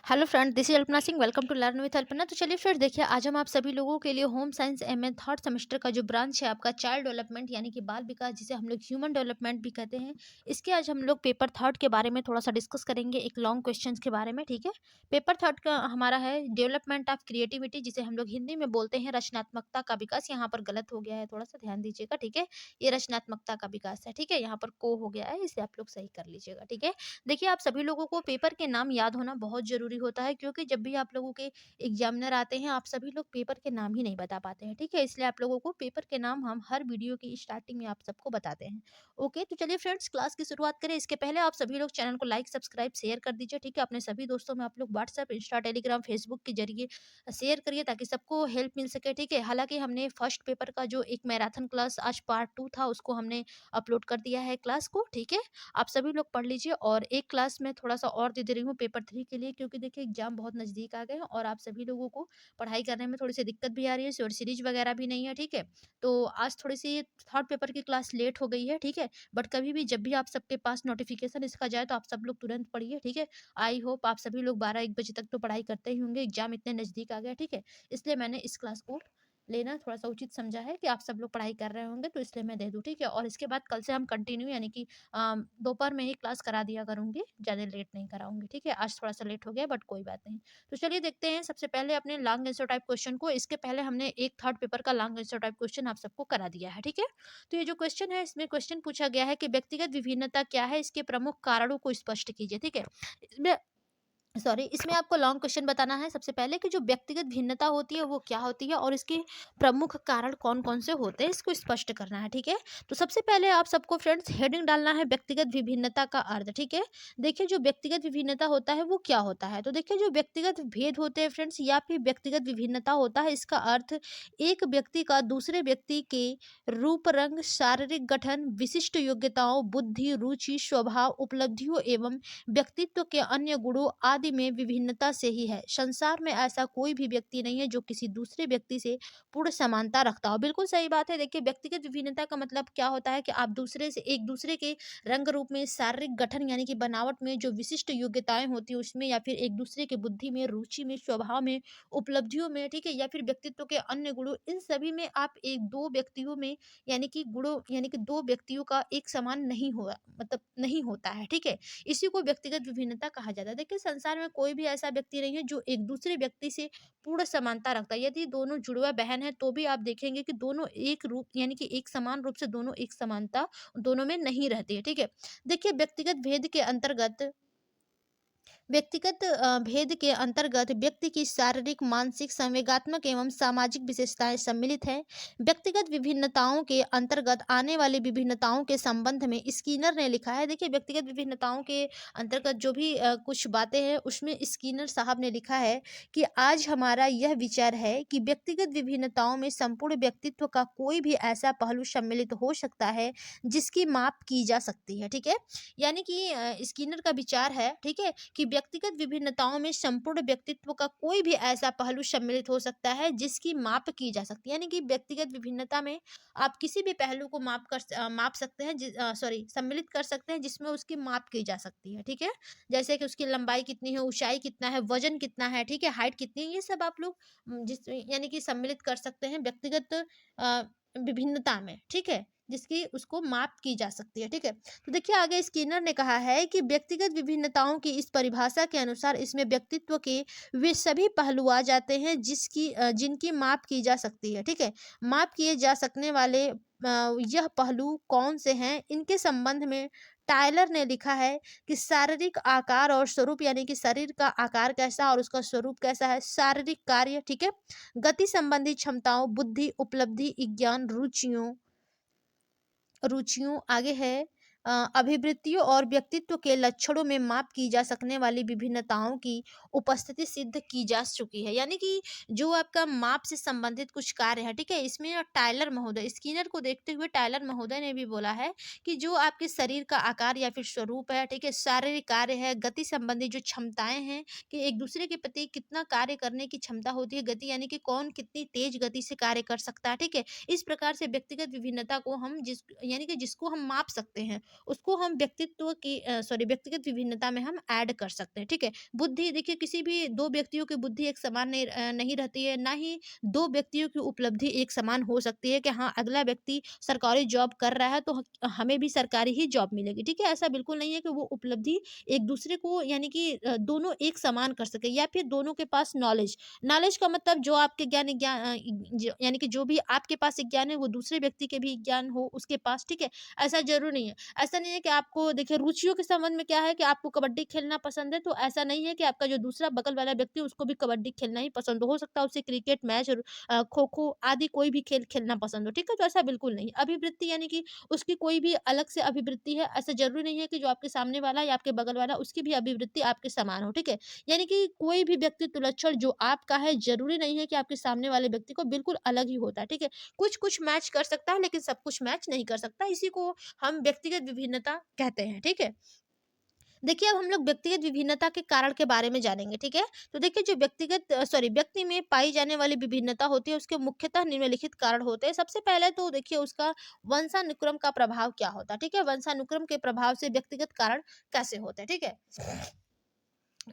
Hello friend, this is Alpana Singh. Welcome to learn with Alpana. तो चलिए friend, देखिए आज हम आप सभी लोगों के लिए home science MA third semester का जो ब्रांच है आपका चाइल्ड डेवलपमेंट यानी कि बाल विकास, जिसे हम लोग ह्यूमन डेवलपमेंट भी कहते हैं, इसके आज हम लोग पेपर थर्ड के बारे में थोड़ा सा डिस्कस करेंगे, एक लॉन्ग क्वेश्चन के बारे में। ठीक है। पेपर थर्ड का हमारा है डेवलपमेंट ऑफ क्रिएटिविटी, जिसे हम लोग हिंदी में बोलते हैं रचनात्मकता का विकास। यहाँ पर गलत हो गया है, थोड़ा सा ध्यान दीजिएगा। ठीक है। ये रचनात्मकता का विकास है। ठीक है। यहाँ पर को हो गया है, इसे आप लोग सही कर लीजिएगा। ठीक है। देखिए, आप सभी लोगों को पेपर के नाम याद होना बहुत ज़रूरी होता है, क्योंकि जब भी आप लोगों के एग्जामिनर आते हैं, आप सभी लोग पेपर के नाम ही नहीं बता पाते हैं। ठीक है। इसलिए आप लोगों को पेपर के नाम हम हर वीडियो की स्टार्टिंग में आप सबको बताते हैं। ओके, तो चलिए फ्रेंड्स, क्लास की शुरुआत करें। इसके पहले आप सभी लोग चैनल को लाइक सब्सक्राइब शेयर कर दीजिए। ठीक है। अपने सभी दोस्तों में आप लोग व्हाट्सएप इंस्टा टेलीग्राम फेसबुक के जरिए शेयर करिए, ताकि सबको हेल्प मिल सके। ठीक है। हालांकि हमने फर्स्ट पेपर का जो एक मैराथन क्लास आज पार्ट 2 था, उसको हमने अपलोड कर दिया है क्लास को। ठीक है। आप सभी लोग पढ़ लीजिए, और एक क्लास में थोड़ा-सा और दे रही हूँ पेपर 3 के लिए, क्योंकि देखिए एग्ज़ाम बहुत नज़दीक आ गए हैं और आप सभी लोगों को पढ़ाई करने में थोड़ी-सी दिक्कत भी आ रही है, शॉर्ट सीरीज़ वगैरह भी नहीं है। ठीक है। तो आज थोड़ी-सी थर्ड पेपर की क्लास लेट हो गई है। ठीक है। बट कभी भी जब भी आप सबके पास नोटिफ़िकेशन इसका जाए, तो आप सब लोग तुरंत पढ़िए। ठीक है। आई होप आप सभी लोग 12-1 बजे तक तो पढ़ाई करते ही होंगे, एग्ज़ाम इतने नज़दीक आ गए। ठीक है। इसलिए मैंने इस क्लास को लेना थोड़ा-सा उचित समझा है कि आप सब लोग पढ़ाई कर रहे होंगे, तो इसलिए मैं दे दूँ। ठीक है। और इसके बाद कल से हम कंटिन्यू यानी कि दोपहर में ही क्लास करा दिया करूँगी, ज़्यादा लेट नहीं कराऊँगी। ठीक है। आज थोड़ा-सा लेट हो गया, बट कोई बात नहीं। तो चलिए देखते हैं सबसे पहले अपने लॉन्ग आंसर टाइप क्वेश्चन को। इसके पहले हमने एक थर्ड पेपर का लॉन्ग आंसर टाइप क्वेश्चन आप सबको करा दिया है। ठीक है। तो ये जो क्वेश्चन है, इसमें क्वेश्चन पूछा गया है कि व्यक्तिगत विभिन्नता क्या है? इसके प्रमुख कारणों को स्पष्ट कीजिए। ठीक है। इसमें इसमें आपको लॉन्ग क्वेश्चन बताना है सबसे पहले, कि जो व्यक्तिगत भिन्नता होती है वो क्या होती है, और इसके प्रमुख कारण कौन-कौन से होते हैं, इसको स्पष्ट करना है। ठीक है। तो सबसे पहले आप सबको फ्रेंड्स हेडिंग डालना है व्यक्तिगत विभिन्नता का अर्थ। ठीक है। देखिए, जो व्यक्तिगत विभिन्नता होता है वो क्या होता है? तो देखिए, जो व्यक्तिगत भेद होते हैं फ्रेंड्स, या फिर व्यक्तिगत विभिन्नता होता है, इसका अर्थ एक व्यक्ति का दूसरे व्यक्ति के रूप, रंग, शारीरिक गठन, विशिष्ट योग्यताओं, बुद्धि, रुचि, स्वभाव, उपलब्धियों एवं व्यक्तित्व के अन्य गुणों आदि में विभिन्नता से ही है। संसार में ऐसा कोई भी व्यक्ति नहीं है जो किसी दूसरे व्यक्ति से पूर्ण समानता रखता हो। बिल्कुल सही बात है। देखिए, व्यक्तिगत विभिन्नता का मतलब क्या होता है कि आप दूसरे से एक दूसरे के रंग रूप में, शारीरिक गठन यानी कि बनावट में, जो विशिष्ट योग्यताएं होती है उसमें, या फिर एक दूसरे के बुद्धि में, रुचि में, स्वभाव में, उपलब्धियों में, ठीक है, या फिर व्यक्तित्व के अन्य गुणों, इन सभी में आप एक दो व्यक्तियों में यानी कि गुणों यानी कि दो व्यक्तियों का एक समान नहीं हुआ, मतलब नहीं होता है। ठीक है। इसी को व्यक्तिगत विभिन्नता कहा जाता है। देखिए, संसार में कोई भी ऐसा व्यक्ति नहीं है जो एक दूसरे व्यक्ति से पूर्ण समानता रखता है। यदि दोनों जुड़वा बहन है, तो भी आप देखेंगे कि दोनों एक रूप यानी कि एक समान रूप से दोनों एक समानता दोनों में नहीं रहती है। ठीक है। देखिए, व्यक्तिगत भेद के अंतर्गत व्यक्ति की शारीरिक, मानसिक, संवेगात्मक एवं सामाजिक विशेषताएं सम्मिलित हैं। व्यक्तिगत विभिन्नताओं के अंतर्गत आने वाली विभिन्नताओं के संबंध में स्कीनर ने लिखा है। देखिए, व्यक्तिगत विभिन्नताओं के अंतर्गत जो भी कुछ बातें हैं, उसमें स्कीनर साहब ने लिखा है कि आज हमारा यह विचार है कि व्यक्तिगत विभिन्नताओं में संपूर्ण व्यक्तित्व का कोई भी ऐसा पहलू सम्मिलित हो सकता है जिसकी माप की जा सकती है। ठीक है। यानी कि स्कीनर का विचार है, ठीक है, कि व्यक्तिगत विभिन्नताओं में संपूर्ण व्यक्तित्व का कोई भी ऐसा पहलू सम्मिलित हो सकता है जिसकी माप की जा सकती है। यानी कि व्यक्तिगत विभिन्नता में आप किसी भी पहलू को माप सकते हैं, सम्मिलित कर सकते हैं, जिसमें उसकी माप की जा सकती है। ठीक है। जैसे कि उसकी लंबाई कितनी है, ऊंचाई कितना है, वजन कितना है, ठीक है, हाइट कितनी है, ये सब आप लोग जिस यानी कि सम्मिलित कर सकते हैं व्यक्तिगत अ, विभिन्नता में। ठीक है। जिसकी उसको माप की जा सकती है। ठीक है। तो देखिए, आगे स्किनर ने कहा है कि व्यक्तिगत विभिन्नताओं की इस परिभाषा के अनुसार इसमें व्यक्तित्व के वे सभी पहलू आ जाते हैं जिनकी माप की जा सकती है। ठीक है। माप किए जा सकने वाले यह पहलू कौन से हैं, इनके संबंध में टायलर ने लिखा है कि शारीरिक आकार और स्वरूप, यानी कि शरीर का आकार कैसा और उसका स्वरूप कैसा है, शारीरिक कार्य, ठीक है, गति संबंधी क्षमताओं, बुद्धि, उपलब्धि, ज्ञान, रुचियों रुचियों आगे है अभिवृत्तियों और व्यक्तित्व के लक्षणों में माप की जा सकने वाली विभिन्नताओं की उपस्थिति सिद्ध की जा चुकी है। यानी कि जो आपका माप से संबंधित कुछ कार्य है, ठीक है, इसमें टायलर महोदय, स्किनर को देखते हुए टायलर महोदय ने भी बोला है कि जो आपके शरीर का आकार या फिर स्वरूप है, ठीक है, शारीरिक कार्य है, गति संबंधी जो क्षमताएं हैं, कि एक दूसरे के प्रति कितना कार्य करने की क्षमता होती है, गति यानी कि कौन कितनी तेज गति से कार्य कर सकता है। ठीक है। इस प्रकार से व्यक्तिगत विभिन्नता को हम जिसको हम माप सकते हैं, उसको हम व्यक्तिगत विभिन्नता में हम ऐड कर सकते हैं, ठीक है। बुद्धि देखिए, किसी भी दो व्यक्तियों की बुद्धि एक समान नहीं रहती है, ना ही दो व्यक्तियों की उपलब्धि एक समान हो सकती है कि हाँ, अगला व्यक्ति सरकारी जॉब कर रहा है तो हमें भी सरकारी ही जॉब मिलेगी, ठीक है। ऐसा बिल्कुल नहीं है कि वो उपलब्धि एक दूसरे को यानी कि दोनों एक समान कर सके, या फिर दोनों के पास नॉलेज नॉलेज का मतलब जो आपके यानी कि जो भी आपके पास एक ज्ञान है वो दूसरे व्यक्ति के भी ज्ञान हो उसके पास, ठीक है। ऐसा जरूर नहीं है। ऐसा नहीं है कि आपको देखिए रुचियों के संबंध में क्या है कि आपको कबड्डी खेलना पसंद है, तो ऐसा नहीं है कि आपका जो दूसरा बगल वाला व्यक्ति है उसको भी कबड्डी खेलना ही पसंद हो सकता है उसे क्रिकेट मैच और खो खो आदि कोई भी खेल खेलना पसंद हो, ठीक है। तो ऐसा बिल्कुल नहीं, अभिवृत्ति यानी कि उसकी कोई भी अलग से अभिवृत्ति है, ऐसा जरूरी नहीं है कि जो आपके सामने वाला या आपके बगल वाला उसकी भी अभिवृत्ति आपके समान हो, ठीक है। यानी कि कोई भी व्यक्तित्व लक्षण जो आपका है जरूरी नहीं है कि आपके सामने वाले व्यक्ति को बिल्कुल अलग ही होता है, ठीक है। कुछ कुछ मैच कर सकता है लेकिन सब कुछ मैच नहीं कर सकता, इसी को हम व्यक्तिगत विभिन्नता कहते हैं, ठीक है। देखिए, अब हम लोग व्यक्तिगत विभिन्नता के कारण के बारे में जानेंगे, ठीक है। तो देखिए, जो व्यक्ति में पाई जाने वाली विभिन्नता होती है उसके मुख्यतः निम्नलिखित कारण होते हैं। सबसे पहले तो देखिए उसका वंशानुक्रम का प्रभाव क्या होता है, ठीक है। वंशानुक्रम के प्रभाव से व्यक्तिगत कारण कैसे होते हैं, ठीक है।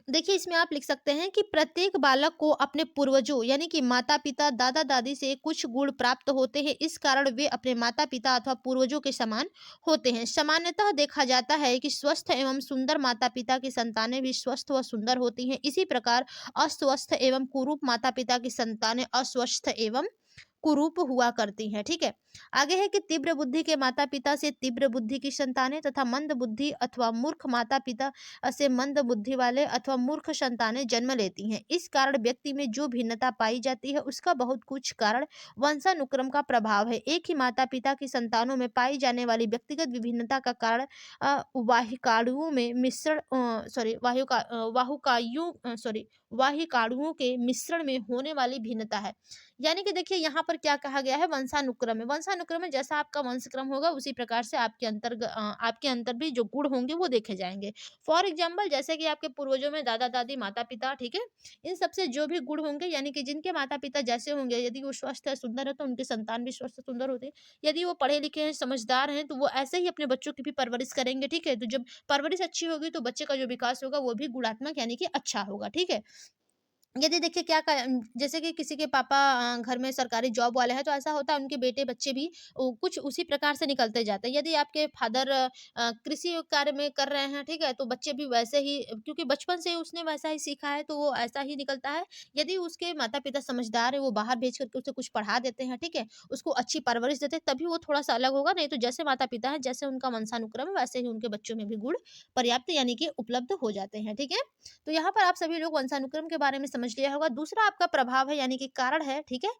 देखिए, इसमें आप लिख सकते हैं कि प्रत्येक बालक को अपने पूर्वजों यानी कि माता-पिता, दादा-दादी से कुछ गुण प्राप्त होते हैं। इस कारण वे अपने माता-पिता अथवा पूर्वजों के समान होते हैं। सामान्यतः देखा जाता है कि स्वस्थ एवं सुंदर माता-पिता की संतानें भी स्वस्थ व सुंदर होती हैं। इसी प्रकार अस्वस्थ एवं कुरूप माता-पिता की संतानें अस्वस्थ एवं कुरूप हुआ करती हैं, ठीक है। आगे है कि तीव्र बुद्धि के माता-पिता से तीव्र बुद्धि की संतानें तथा मंद बुद्धि अथवा मूर्ख माता-पिता से मंद बुद्धि वाले अथवा मूर्ख संतानें जन्म लेती हैं। इस कारण व्यक्ति में जो भिन्नता पाई जाती है उसका बहुत कुछ कारण वंशानुक्रम का प्रभाव है। एक ही माता-पिता की संतानों में पाई जाने वाली व्यक्तिगत विभिन्नता का कारण वाहिकाणुओं में मिश्रण वाहिकाणुओं के मिश्रण में होने वाली भिन्नता है। यानी कि देखिए यहाँ पर क्या कहा गया है, वंशानुक्रम है। वंशानुक्रम में जैसा आपका वंशक्रम होगा उसी प्रकार से आपके अंतर भी जो गुण होंगे वो देखे जाएंगे। फॉर एग्जाम्पल, जैसे कि आपके पूर्वजों में दादा दादी माता पिता, ठीक है, इन सबसे जो भी गुण होंगे यानी कि जिनके माता पिता जैसे होंगे, यदि वो स्वस्थ है सुंदर है तो उनकी संतान भी स्वस्थ सुंदर होती है। यदि वो पढ़े लिखे हैं समझदार हैं तो वो ऐसे ही अपने बच्चों की भी परवरिश करेंगे, ठीक है। तो जब परवरिश अच्छी होगी तो बच्चे का जो विकास होगा वो भी गुणात्मक यानी कि अच्छा होगा, ठीक है। यदि देखिए जैसे कि किसी के पापा घर में सरकारी जॉब वाले हैं तो ऐसा होता है उनके बेटे बच्चे भी कुछ उसी प्रकार से निकलते जाते हैं। यदि आपके फादर कृषि कार्य में कर रहे हैं, ठीक है, तो बच्चे भी वैसे ही, क्योंकि बचपन से उसने वैसा ही सीखा है तो वो ऐसा ही निकलता है। यदि उसके माता पिता समझदार है, वो बाहर भेज करके उसे कुछ पढ़ा देते हैं, ठीक है, उसको अच्छी परवरिश देते हैं, तभी वो थोड़ा सा अलग होगा। नहीं तो जैसे माता पिता है, जैसे उनका वंशानुक्रम है, वैसे ही उनके बच्चों में भी गुण पर्याप्त यानी कि उपलब्ध हो जाते हैं, ठीक है। तो यहाँ पर आप सभी लोग वंशानुक्रम के बारे में समझ लिया होगा। दूसरा आपका प्रभाव है यानी कि कारण है, ठीक है।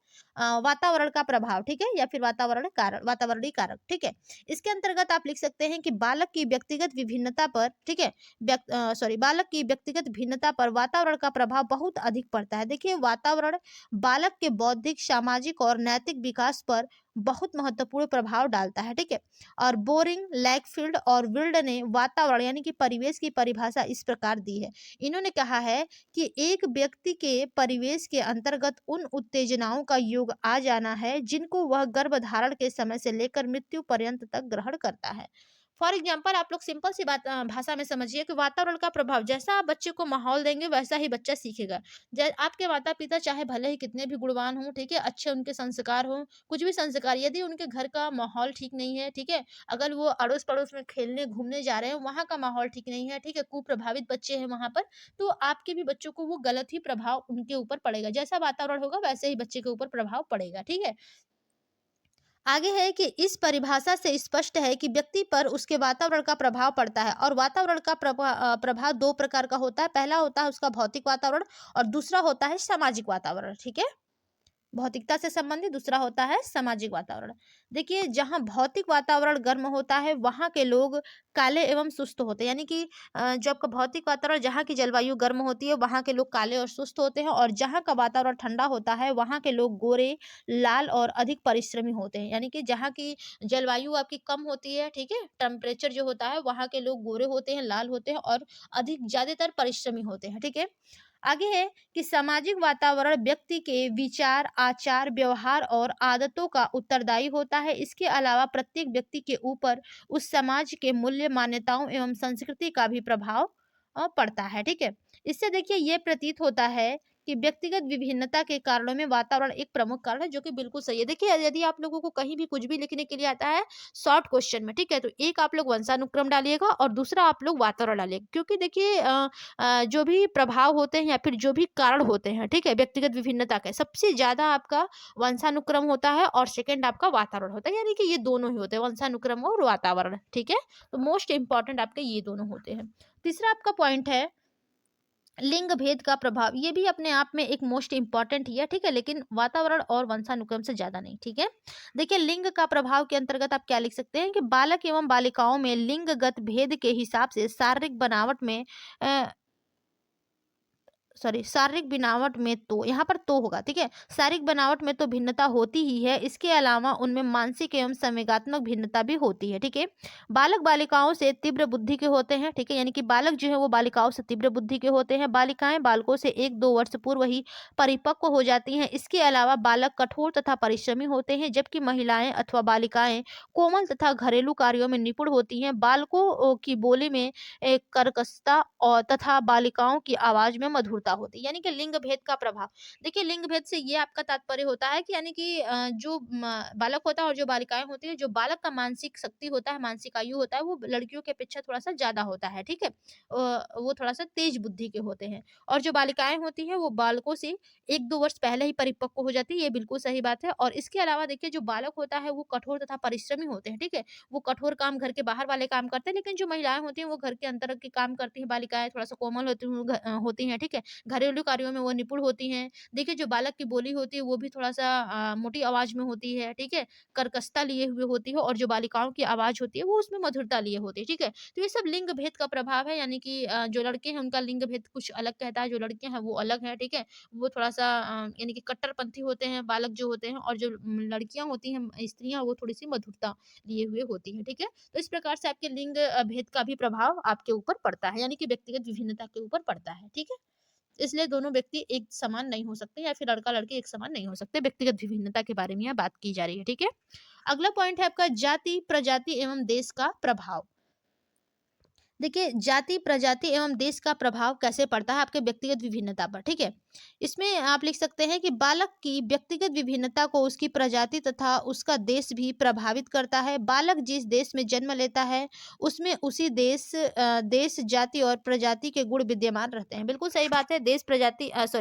वातावरण का प्रभाव, ठीक है, या फिर वातावरणीय कारक, ठीक है। इसके अंतर्गत आप लिख सकते हैं कि बालक की व्यक्तिगत विभिन्नता पर, ठीक है, बालक की व्यक्तिगत भिन्नता पर वातावरण का प्रभाव बहुत अधिक पड़ता है। देखिए, वातावरण बालक के बौद्धिक, सामाजिक और नैतिक विकास पर बहुत महत्वपूर्ण प्रभाव डालता है, ठीक है। और बोरिंग, लैकफील्ड और विल्ड ने वातावरण यानी कि परिवेश की परिभाषा इस प्रकार दी है। इन्होंने कहा है कि एक व्यक्ति के परिवेश के अंतर्गत उन उत्तेजनाओं का योग आ जाना है जिनको वह गर्भधारण के समय से लेकर मृत्यु पर्यंत तक ग्रहण करता है। फॉर एग्जाम्पल, आप लोग सिंपल सी भाषा में समझिए कि वातावरण का प्रभाव, जैसा आप बच्चे को माहौल देंगे वैसा ही बच्चा सीखेगा। आपके माता पिता चाहे भले ही कितने भी गुणवान हों, ठीक है, अच्छे उनके संस्कार हों, कुछ भी संस्कार, यदि उनके घर का माहौल ठीक नहीं है, ठीक है, अगर वो अड़ोस पड़ोस में खेलने घूमने जा रहे हैं, वहां का माहौल ठीक नहीं है, ठीक है, कुप्रभावित बच्चे हैं वहां पर, तो आपके भी बच्चों को वो गलत ही प्रभाव उनके ऊपर पड़ेगा। जैसा वातावरण होगा वैसे ही बच्चे के ऊपर प्रभाव पड़ेगा, ठीक है। आगे है कि इस परिभाषा से स्पष्ट है कि व्यक्ति पर उसके वातावरण का प्रभाव पड़ता है, और वातावरण का प्रभाव दो प्रकार का होता है। पहला होता है उसका भौतिक वातावरण और दूसरा होता है सामाजिक वातावरण, ठीक है। भौतिकता से संबंधित, दूसरा होता है सामाजिक वातावरण। देखिए, जहाँ भौतिक वातावरण गर्म होता है वहाँ के लोग काले एवं सुस्त होते हैं, यानी कि जो आपका भौतिक वातावरण, जहाँ की जलवायु गर्म होती है वहाँ के लोग काले और सुस्त होते हैं, और जहाँ का वातावरण ठंडा होता है वहाँ के लोग गोरे, लाल और अधिक परिश्रमी होते हैं। यानी कि जहाँ की जलवायु आपकी कम होती है, ठीक है, टेम्परेचर जो होता है, वहाँ के लोग गोरे होते हैं, लाल होते हैं और अधिक ज्यादातर परिश्रमी होते हैं, ठीक है। आगे है कि सामाजिक वातावरण व्यक्ति के विचार, आचार, व्यवहार और आदतों का उत्तरदायी होता है। इसके अलावा प्रत्येक व्यक्ति के ऊपर उस समाज के मूल्य, मान्यताओं एवं संस्कृति का भी प्रभाव पड़ता है, ठीक है? इससे देखिए ये प्रतीत होता है कि व्यक्तिगत विभिन्नता के कारणों में वातावरण एक प्रमुख कारण है, जो कि बिल्कुल सही है। देखिए यदि आप लोगों को कहीं भी कुछ भी लिखने के लिए आता है शॉर्ट क्वेश्चन में, ठीक है? तो एक आप लोग वंशानुक्रम डालिएगा और दूसरा आप लोग वातावरण डालिएगा, क्योंकि देखिए जो भी प्रभाव होते हैं या फिर जो भी कारण होते हैं, ठीक है, व्यक्तिगत विभिन्नता के, सबसे ज्यादा आपका वंशानुक्रम होता है और सेकंड आपका वातावरण होता है, यानी कि ये दोनों ही होते हैं, वंशानुक्रम और वातावरण, ठीक है? तो मोस्ट इंपॉर्टेंट आपके ये दोनों होते हैं। तीसरा आपका पॉइंट है लिंग भेद का प्रभाव। ये भी अपने आप में एक मोस्ट इंपॉर्टेंट ही है, ठीक है, लेकिन वातावरण और वंशानुक्रम से ज्यादा नहीं, ठीक है? देखिए लिंग का प्रभाव के अंतर्गत आप क्या लिख सकते हैं कि बालक एवं बालिकाओं में लिंगगत भेद के हिसाब से शारीरिक बनावट में शारीरिक बनावट में तो यहाँ पर तो होगा, ठीक है? शारीरिक बनावट में तो भिन्नता होती ही है, इसके अलावा उनमें मानसिक एवं संवेगात्मक भिन्नता भी होती है, ठीक है? बालक बालिकाओं से तीव्र बुद्धि के होते हैं, ठीक है, यानी कि बालक जो है वो बालिकाओं से तीव्र बुद्धि के होते हैं, बालिकाएं बालकों से 1-2 वर्ष पूर्व ही परिपक्व हो जाती हैं। इसके अलावा बालक कठोर तथा परिश्रमी होते हैं, जबकि महिलाएं अथवा बालिकाएं कोमल तथा घरेलू कार्यों में निपुण होती हैं। बालकों की बोली में एक कर्कशता और तथा बालिकाओं की आवाज में मधुरता होती है, यानी कि लिंग भेद का प्रभाव। देखिए लिंग भेद से ये आपका तात्पर्य होता है कि यानी कि जो बालक होता है और जो बालिकाएं होती है, जो बालक का मानसिक शक्ति होता है, मानसिक आयु होता है, वो लड़कियों के अपेक्षा थोड़ा सा ज्यादा होता है, ठीक है? वो थोड़ा सा तेज बुद्धि के होते हैं, और जो बालिकाएं होती हैं वो बालकों से 1-2 वर्ष पहले ही परिपक्व हो जाती है, ये बिल्कुल सही बात है। और इसके अलावा देखिए जो बालक होता है वो कठोर तथा परिश्रमी होते हैं, ठीक है? वो कठोर काम, घर के बाहर वाले काम करते हैं, लेकिन जो महिलाएं होती हैं वो घर के अंदर के काम करती हैं। बालिकाएं थोड़ा सा कोमल होती हैं, ठीक है? घरेलू कार्यों में वो निपुण होती हैं। देखिए जो बालक की बोली होती है वो भी थोड़ा सा मोटी आवाज में होती है, ठीक है? कर्कशता लिए हुए होती है, और जो बालिकाओं की आवाज होती है वो उसमें मधुरता लिए होती है, ठीक है? तो ये सब लिंग भेद का प्रभाव है, यानी कि जो लड़के हैं उनका लिंग भेद कुछ अलग कहता है, जो लड़कियां हैं वो अलग है, ठीक है? वो थोड़ा सा यानी कि कट्टरपंथी होते हैं बालक जो होते हैं, और जो लड़कियां होती हैं, स्त्रियां, वो थोड़ी सी मधुरता लिए हुए होती हैं, ठीक है? तो इस प्रकार से आपके लिंग भेद का भी प्रभाव आपके ऊपर पड़ता है, यानी कि व्यक्तिगत विभिन्नता के ऊपर पड़ता है, ठीक है? इसलिए दोनों व्यक्ति एक समान नहीं हो सकते, या फिर लड़का लड़की एक समान नहीं हो सकते। व्यक्तिगत विभिन्नता के बारे में यहाँ बात की जा रही है, ठीक है? अगला पॉइंट है आपका जाति, प्रजाति एवं देश का प्रभाव। देखिए जाति, प्रजाति एवं देश का प्रभाव कैसे पड़ता है आपके व्यक्तिगत विभिन्नता पर, ठीक है? इसमें आप लिख सकते हैं कि बालक की व्यक्तिगत विभिन्नता को उसकी प्रजाति तथा उसका देश भी प्रभावित करता है। बालक जिस देश में जन्म लेता है उसमें उसी देश, जाति और प्रजाति के गुण विद्यमान रहते हैं। बिल्कुल सही बात है।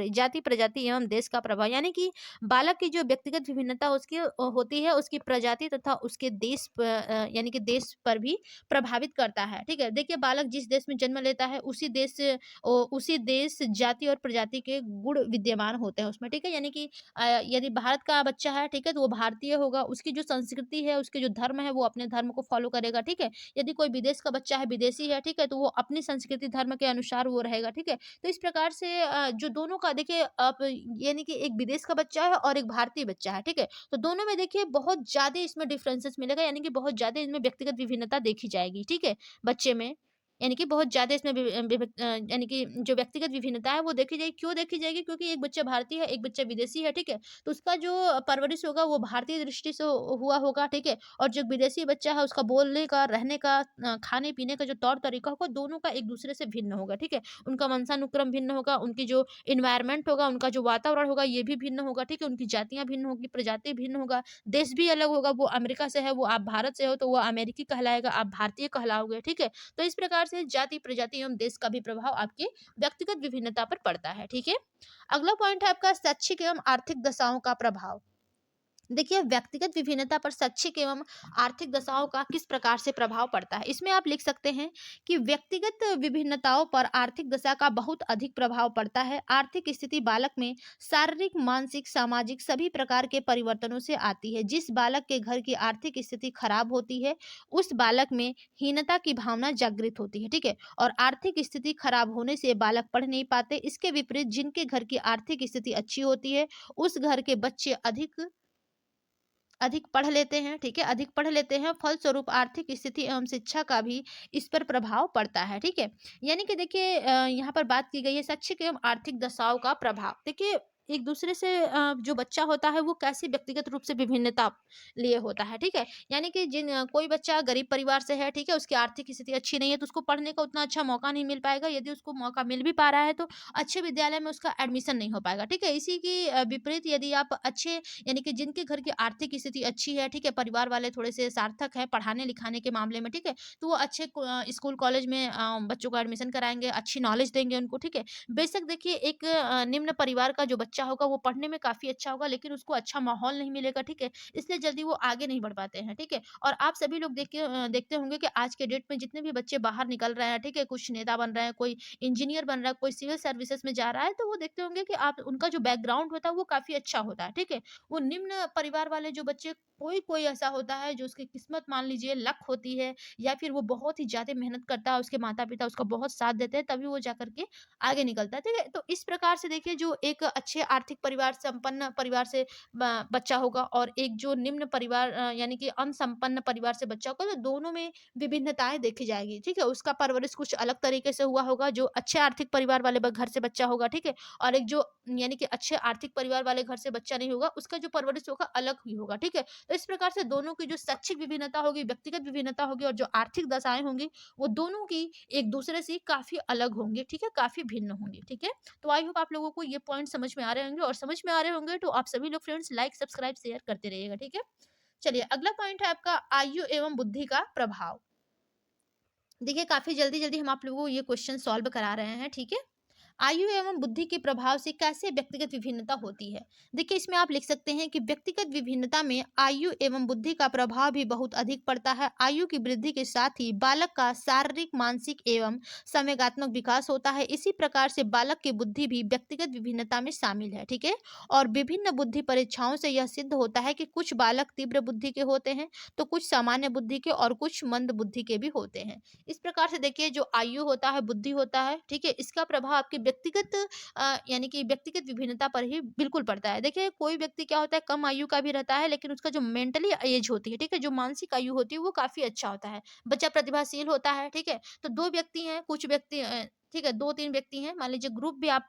जाति, प्रजाति एवं देश का प्रभाव, यानी कि बालक की जो व्यक्तिगत विभिन्नता उसकी होती है, उसकी प्रजाति तथा उसके देश यानी कि देश पर भी प्रभावित करता है, ठीक है? देखिए बालक जिस देश में जन्म लेता है उसी देश, जाति और प्रजाति के गुण विद्यमान होते हैं उसमें, ठीक है? यानी कि यदि भारत का बच्चा है, ठीक है, तो वो भारतीय होगा, उसकी जो संस्कृति है, उसके जो धर्म है, वो अपने धर्म को फॉलो करेगा, ठीक है? यदि कोई विदेश का बच्चा है, विदेशी है, ठीक है, तो वो अपनी संस्कृति धर्म के अनुसार वो रहेगा, ठीक है? तो इस प्रकार से जो दोनों का देखिए आप, यानी कि एक विदेश का बच्चा है और एक भारतीय बच्चा है, ठीक है? तो दोनों में देखिए बहुत ज़्यादा इसमें डिफरेंसेस मिलेगा, यानी कि बहुत ज़्यादा इसमें व्यक्तिगत विभिन्नता देखी जाएगी, ठीक है? बच्चे में, यानी कि बहुत ज़्यादा इसमें यानी कि जो व्यक्तिगत विभिन्नता है वो देखी जाएगी। क्यों देखी जाएगी? क्योंकि एक बच्चा भारतीय है, एक बच्चा विदेशी है, ठीक है? तो उसका जो परवरिश होगा वो भारतीय दृष्टि से हुआ होगा, ठीक है? और जो विदेशी बच्चा है उसका बोलने का, रहने का, खाने-पीने का जो तौर-तरीका होगा, दोनों का एक-दूसरे से भिन्न होगा, ठीक है? उनका वंशानुक्रम भिन्न होगा, उनकी जो एनवायरनमेंट होगा, उनका जो वातावरण होगा, ये भी भिन्न होगा, ठीक है? उनकी जातियाँ भिन्न होगी, प्रजाति भिन्न होगा, देश भी अलग होगा। वो अमेरिका से है, वो आप भारत से हो, तो वो अमेरिकी कहलाएगा, आप भारतीय कहलाओगे, ठीक है? तो इस प्रकार से जाति, प्रजाति एवं देश का भी प्रभाव आपकी व्यक्तिगत विभिन्नता पर पड़ता है, ठीक है? अगला पॉइंट है आपका शैक्षिक एवं आर्थिक दशाओं का प्रभाव। देखिए व्यक्तिगत विभिन्नता पर शैक्षिक एवं आर्थिक दशाओं का किस प्रकार से प्रभाव पड़ता है, इसमें आप लिख सकते हैं कि व्यक्तिगत विभिन्नताओं पर आर्थिक दशा का बहुत अधिक प्रभाव पड़ता है। आर्थिक स्थिति बालक में शारीरिक, मानसिक, सामाजिक सभी प्रकार के परिवर्तनों से आती है। जिस बालक के घर की आर्थिक स्थिति खराब होती है उस बालक में हीनता की भावना जागृत होती है, ठीक है? और आर्थिक स्थिति खराब होने से बालक पढ़ नहीं पाते। इसके विपरीत जिनके घर की आर्थिक स्थिति अच्छी होती है उस घर के बच्चे अधिक अधिक पढ़ लेते हैं, ठीक है, अधिक पढ़ लेते हैं, फलस्वरूप आर्थिक स्थिति एवं शिक्षा का भी इस पर प्रभाव पड़ता है, ठीक है। यानी कि देखिए यहाँ पर बात की गई है शैक्षिक एवं आर्थिक दशाओं का प्रभाव। देखिए एक दूसरे से जो बच्चा होता है वो कैसे व्यक्तिगत रूप से विभिन्नता लिए होता है, ठीक है। यानी कि कोई बच्चा गरीब परिवार से है, ठीक है, उसकी आर्थिक स्थिति अच्छी नहीं है तो उसको पढ़ने का उतना अच्छा मौका नहीं मिल पाएगा। यदि उसको मौका मिल भी पा रहा है तो अच्छे विद्यालय में उसका एडमिशन नहीं हो पाएगा, ठीक है। इसी की विपरीत यदि आप अच्छे यानी कि जिनके घर की आर्थिक स्थिति अच्छी है, ठीक है, परिवार वाले थोड़े से सार्थक है पढ़ाने लिखाने के मामले में, ठीक है, तो वो अच्छे स्कूल कॉलेज में बच्चों को एडमिशन कराएंगे, अच्छी नॉलेज देंगे उनको, ठीक है। बेशक देखिए एक निम्न परिवार का जो बच्चा होगा वो पढ़ने में काफी अच्छा होगा लेकिन उसको अच्छा माहौल नहीं मिलेगा, ठीक है, इसलिए जल्दी वो आगे नहीं बढ़ पाते हैं, ठीक है। और आप सभी लोग देखते होंगे कि आज के डेट में जितने भी बच्चे बाहर निकल रहे हैं, ठीक है, कुछ नेता बन रहे हैं, कोई इंजीनियर बन रहा है, कोई सिविल सर्विसेज में जा रहा है, तो वो देखते होंगे कि आप उनका जो बैकग्राउंड होता है वो काफी अच्छा होता है, ठीक है। वो निम्न परिवार वाले जो बच्चे कोई कोई ऐसा होता है जो उसकी किस्मत मान लीजिए लक होती है या फिर वो बहुत ही ज्यादा मेहनत करता है, उसके माता पिता उसका बहुत साथ देते हैं तभी वो जाकर के आगे निकलता है, ठीक है। तो इस प्रकार से देखिए जो एक अच्छे आर्थिक परिवार संपन्न परिवार से बच्चा होगा और एक जो निम्न परिवार यानी कि अनसंपन्न परिवार से बच्चा होगा तो दोनों में विभिन्नताएं देखी जाएगी, ठीक है। उसका परवरिश कुछ अलग तरीके से हुआ होगा जो अच्छे आर्थिक परिवार वाले घर से बच्चा होगा, ठीक है, और एक जो यानी कि अच्छे आर्थिक परिवार वाले घर से बच्चा नहीं होगा उसका जो परवरिश होगा अलग ही होगा, ठीक है। तो इस प्रकार से दोनों की जो शैक्षिक विभिन्नता होगी, व्यक्तिगत विभिन्नता होगी और जो आर्थिक दशाएं होंगी वो दोनों की एक दूसरे से काफी अलग होंगी, ठीक है, काफी भिन्न होंगी, ठीक है। तो आई होप आप लोगों को ये पॉइंट समझ में आ रहे होंगे और समझ में आ रहे होंगे तो आप सभी लोग फ्रेंड्स लाइक सब्सक्राइब शेयर करते रहिएगा, ठीक है। चलिए अगला पॉइंट है आपका आयु एवं बुद्धि का प्रभाव। देखिए काफी जल्दी जल्दी हम आप लोगों को ये क्वेश्चन सॉल्व करा रहे हैं, ठीक है। आयु एवं बुद्धि के प्रभाव से कैसे व्यक्तिगत विभिन्नता होती है। देखिए इसमें आप लिख सकते हैं कि व्यक्तिगत विभिन्नता में आयु एवं बुद्धि का प्रभाव भी बहुत अधिक पड़ता है। आयु की वृद्धि के साथ ही बालक का शारीरिक मानसिक एवं संवेगात्मक विकास होता है। इसी प्रकार से बालक की बुद्धि भी व्यक्तिगत विभिन्नता में शामिल है, ठीक है। और विभिन्न बुद्धि परीक्षाओं से यह सिद्ध होता है कि कुछ बालक तीव्र बुद्धि के होते हैं तो कुछ सामान्य बुद्धि के और कुछ मंद बुद्धि के भी होते हैं। इस प्रकार से देखिए जो आयु होता है, बुद्धि होता है, ठीक है, इसका प्रभाव आपके व्यक्तिगत यानी कि व्यक्तिगत विभिन्नता पर ही बिल्कुल पड़ता है। देखिए कोई व्यक्ति क्या होता है कम आयु का भी रहता है लेकिन उसका जो मेंटली एज होती है, ठीक है, जो मानसिक आयु होती है वो काफ़ी अच्छा होता है। बच्चा प्रतिभाशील होता है, ठीक है। तो 2 व्यक्ति हैं, कुछ व्यक्ति ठीक है 2-3 व्यक्ति हैं, मान लीजिए ग्रुप भी आप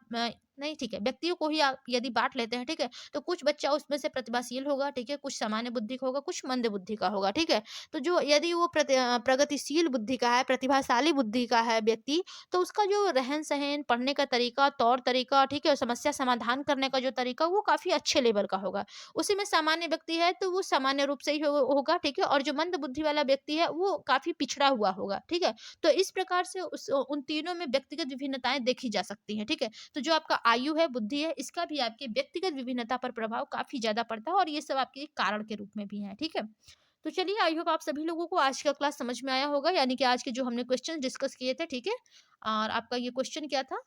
नहीं ठीक है, व्यक्तियों को ही आप यदि बाँट लेते हैं, ठीक है, तो कुछ बच्चा उसमें से प्रतिभाशील होगा, ठीक है, कुछ सामान्य बुद्धि का होगा, कुछ मंद बुद्धि का होगा, ठीक है। तो जो यदि वो प्रगतिशील बुद्धि का है, प्रतिभाशाली बुद्धि का है व्यक्ति, तो उसका जो रहन-सहन, पढ़ने का तरीका, तौर-तरीका, ठीक है, और समस्या समाधान करने का जो तरीका, वो काफ़ी अच्छे लेवल का होगा। उसी में सामान्य व्यक्ति है, तो वो सामान्य रूप से ही होगा, ठीक है, और जो मंद बुद्धि वाला व्यक्ति है, वो काफ़ी पिछड़ा हुआ होगा, ठीक है। तो इस प्रकार से उन तीनों में व्यक्तिगत विभिन्नताएँ देखी जा सकती हैं, ठीक है। तो जो आपका आयु है, बुद्धि है, इसका भी आपके व्यक्तिगत विभिन्नता पर प्रभाव काफ़ी ज़्यादा पड़ता है और ये सब आपके एक कारण के रूप में भी हैं, ठीक है। तो चलिए आई होप आप सभी लोगों को आज का क्लास समझ में आया होगा यानी कि आज के जो हमने क्वेश्चन डिस्कस किए थे, ठीक है। और आपका ये क्वेश्चन क्या था?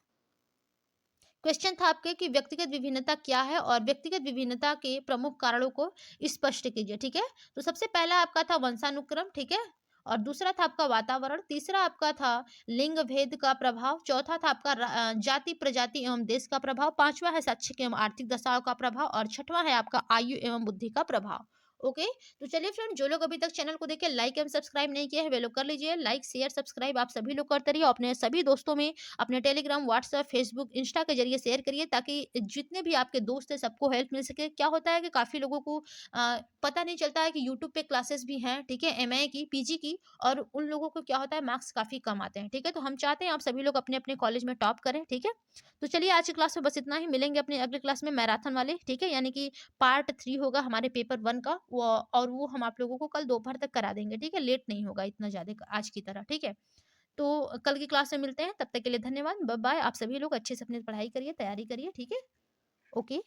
क्वेश्चन था आपके कि व्यक्तिगत विभिन्नता क्या है और व्यक्तिगत विभिन्नता के प्रमुख कारणों को स्पष्ट कीजिए, ठीक है। तो सबसे पहला आपका था वंशानुक्रम, ठीक है, और दूसरा था आपका वातावरण, तीसरा आपका था लिंग भेद का प्रभाव, चौथा था आपका जाति प्रजाति एवं देश का प्रभाव, पांचवा है शैक्षिक एवं आर्थिक दशाओं का प्रभाव और छठवां है आपका आयु एवं बुद्धि का प्रभाव। ओके। तो चलिए फ्रेंड जो लोग अभी तक चैनल को देखे लाइक एवं सब्सक्राइब नहीं किए हैं वे लोग कर लीजिए, लाइक शेयर सब्सक्राइब आप सभी लोग करते रहिए, अपने सभी दोस्तों में अपने टेलीग्राम, व्हाट्सएप, फेसबुक, इंस्टा के ज़रिए शेयर करिए ताकि जितने भी आपके दोस्त हैं सबको हेल्प मिल सके। क्या होता है कि काफ़ी लोगों को पता नहीं चलता है कि यूट्यूब पे क्लासेस भी हैं, ठीक है? एमए की, पीजी की और उन लोगों को क्या होता है मार्क्स काफ़ी कम आते हैं, ठीक है? तो हम चाहते हैं आप सभी लोग अपने-अपने कॉलेज में टॉप करें, ठीक है? तो चलिए आज की क्लास में बस इतना ही, मिलेंगे अपने अगली क्लास में मैराथन वाले, ठीक है? यानी कि पार्ट 3 होगा हमारे पेपर 1 का वो और वो हम आप लोगों को कल दोपहर तक करा देंगे, ठीक है? लेट नहीं होगा इतना ज़्यादा आज की तरह, ठीक है? तो कल की क्लास में मिलते हैं, तब तक के लिए धन्यवाद। Bye bye. आप सभी लोग अच्छे से अपनी पढ़ाई करिए, तैयारी करिए, ठीक है? ओके।